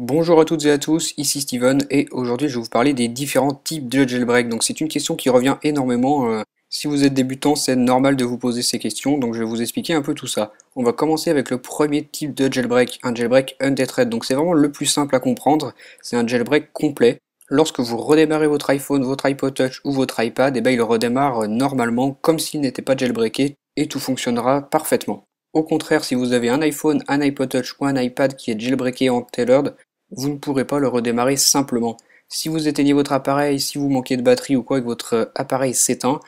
Bonjour à toutes et à tous, ici Steven et aujourd'hui je vais vous parler des différents types de jailbreak. Donc c'est une question qui revient énormément. Si vous êtes débutant, c'est normal de vous poser ces questions, donc je vais vous expliquer un peu tout ça. On va commencer avec le premier type de jailbreak, un jailbreak untethered. Donc c'est vraiment le plus simple à comprendre, c'est un jailbreak complet. Lorsque vous redémarrez votre iPhone, votre iPod Touch ou votre iPad, et ben il redémarre normalement comme s'il n'était pas jailbreaké et tout fonctionnera parfaitement. Au contraire, si vous avez un iPhone, un iPod Touch ou un iPad qui est jailbreaké en tailored, vous ne pourrez pas le redémarrer simplement. Si vous éteignez votre appareil, si vous manquez de batterie ou quoi et que votre appareil s'éteint,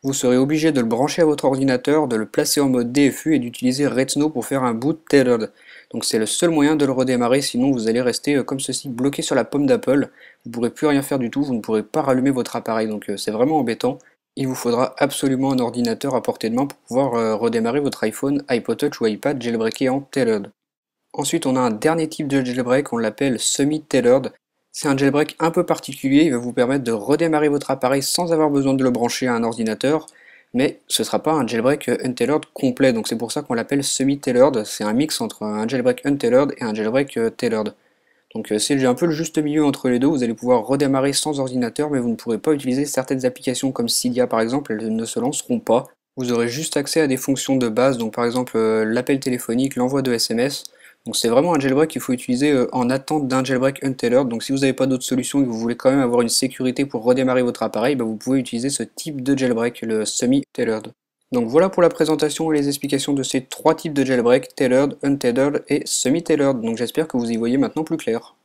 vous serez obligé de le brancher à votre ordinateur, de le placer en mode DFU et d'utiliser Retina pour faire un boot tailored. Donc c'est le seul moyen de le redémarrer, sinon vous allez rester comme ceci bloqué sur la pomme d'Apple. Vous ne pourrez plus rien faire du tout, vous ne pourrez pas rallumer votre appareil, donc c'est vraiment embêtant. Il vous faudra absolument un ordinateur à portée de main pour pouvoir redémarrer votre iPhone, iPod Touch ou iPad jailbreaké en tailored. Ensuite, on a un dernier type de jailbreak, on l'appelle semi-tailored. C'est un jailbreak un peu particulier, il va vous permettre de redémarrer votre appareil sans avoir besoin de le brancher à un ordinateur, mais ce ne sera pas un jailbreak untailored complet, donc c'est pour ça qu'on l'appelle semi-tailored. C'est un mix entre un jailbreak untailored et un jailbreak tailored. Donc c'est un peu le juste milieu entre les deux, vous allez pouvoir redémarrer sans ordinateur, mais vous ne pourrez pas utiliser certaines applications comme Cydia par exemple, elles ne se lanceront pas. Vous aurez juste accès à des fonctions de base, donc par exemple l'appel téléphonique, l'envoi de SMS. Donc c'est vraiment un jailbreak qu'il faut utiliser en attente d'un jailbreak untailored. Donc si vous n'avez pas d'autre solution et que vous voulez quand même avoir une sécurité pour redémarrer votre appareil, bah, vous pouvez utiliser ce type de jailbreak, le semi-tailored. Donc voilà pour la présentation et les explications de ces trois types de jailbreak, tailored, untailored et semi-tailored. Donc j'espère que vous y voyez maintenant plus clair.